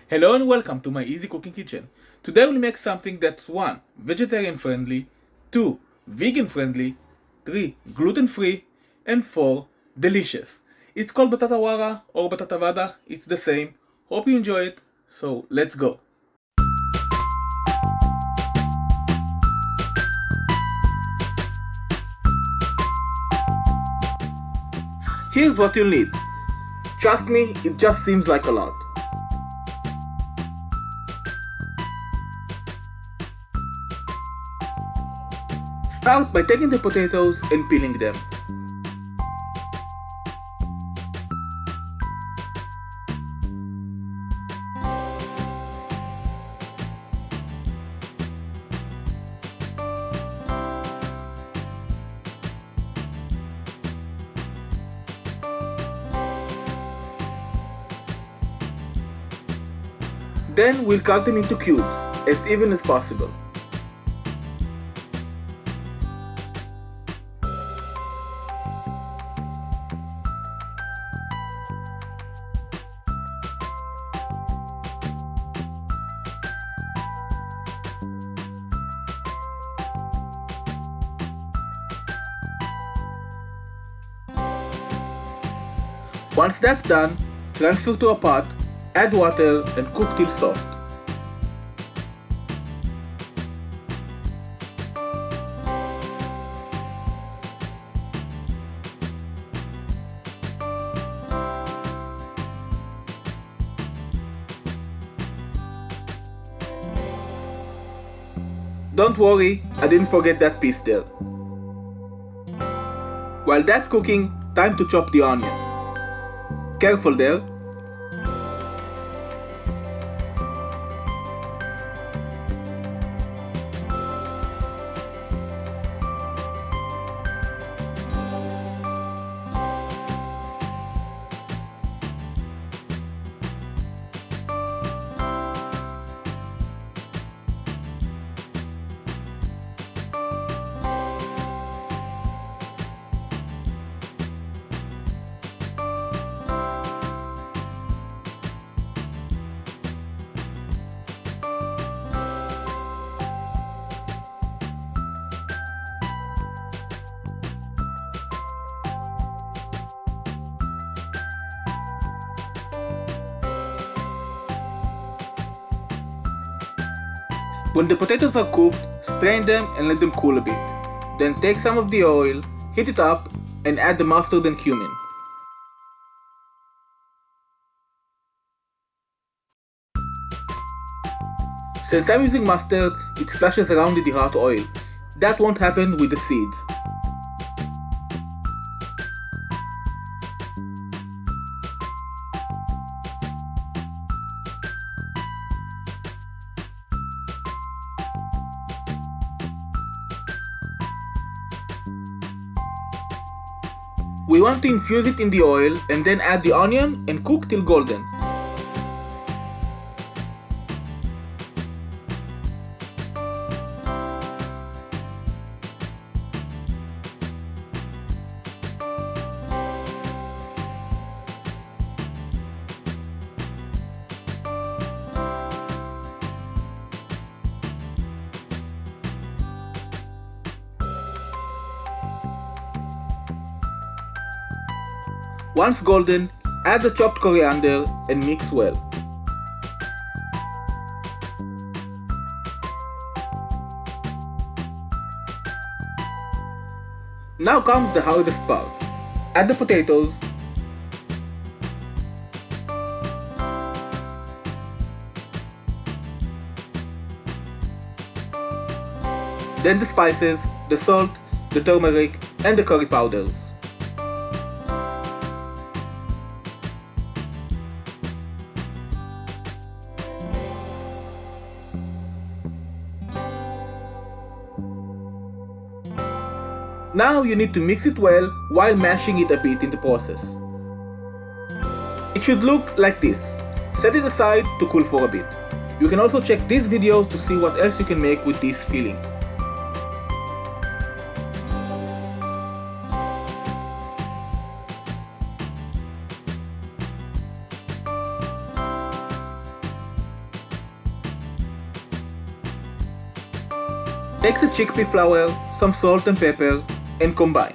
Hello and welcome to my Easy Cooking Kitchen. Today we'll make something that's 1. Vegetarian friendly, 2. Vegan friendly, 3. Gluten free, and 4. Delicious. It's called Batata Vada or Batata Vada, it's the same. Hope you enjoy it, so let's go. Here's what you'll need. Trust me, it just seems like a lot. Start by taking the potatoes and peeling them. Then we'll cut them into cubes, as even as possible. Once that's done, transfer to a pot, add water and cook till soft. Don't worry, I didn't forget that piece there. While that's cooking, time to chop the onion. Careful there. When the potatoes are cooked, strain them and let them cool a bit. Then take some of the oil, heat it up, and add the mustard and cumin. Since I'm using mustard, it splashes around in the hot oil. That won't happen with the seeds. We want to infuse it in the oil and then add the onion and cook till golden. Once golden, add the chopped coriander and mix well. Now comes the hardest part. Add the potatoes, then the spices, the salt, the turmeric, and the curry powders. Now you need to mix it well while mashing it a bit in the process. It should look like this. Set it aside to cool for a bit. You can also check these videos to see what else you can make with this filling. Take the chickpea flour, some salt and pepper, and combine.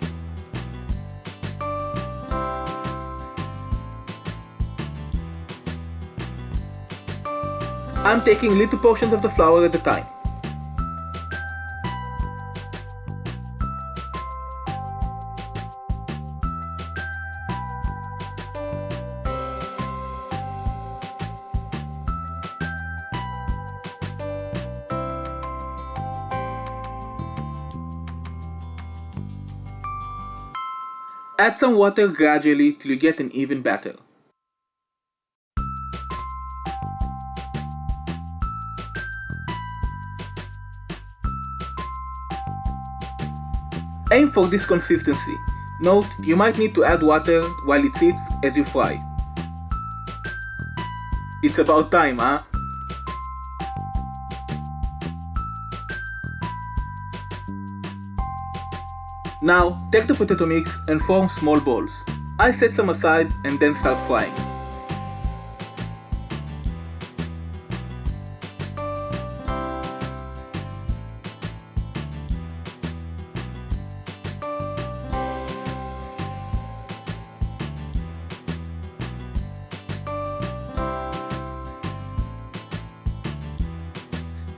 I'm taking little portions of the flour at a time. Add some water gradually till you get an even batter. Aim for this consistency. Note, you might need to add water while it sits as you fry. It's about time, huh? Now, take the potato mix and form small balls. I set some aside and then start frying.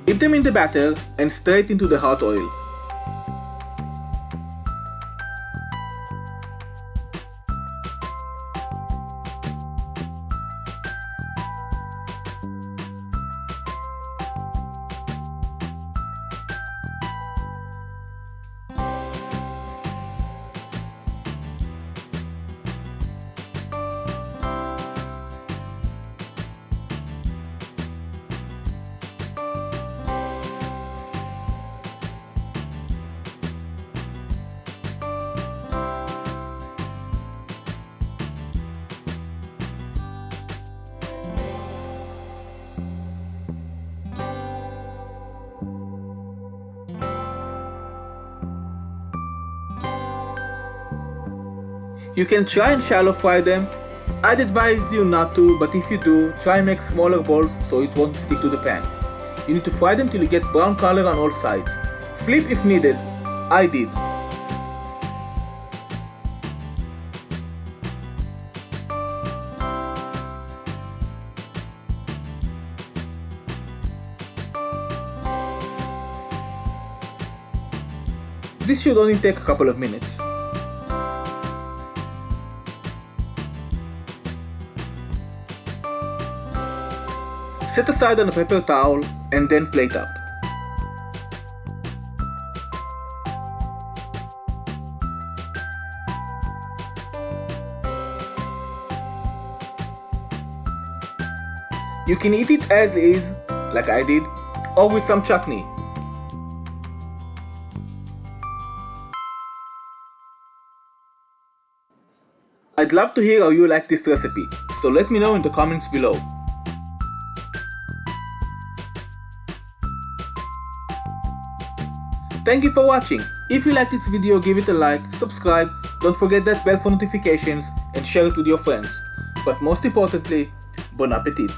Dip them in the batter and straight into the hot oil. You can try and shallow fry them. I'd advise you not to, but if you do, try and make smaller balls so it won't stick to the pan. You need to fry them till you get brown color on all sides. Flip if needed. I did. This should only take a couple of minutes. Set aside on a paper towel and then plate up. You can eat it as is, like I did, or with some chutney. I'd love to hear how you like this recipe, so let me know in the comments below. Thank you for watching. If you like this video, give it a like, subscribe, don't forget that bell for notifications, and share it with your friends. But most importantly, bon appetit!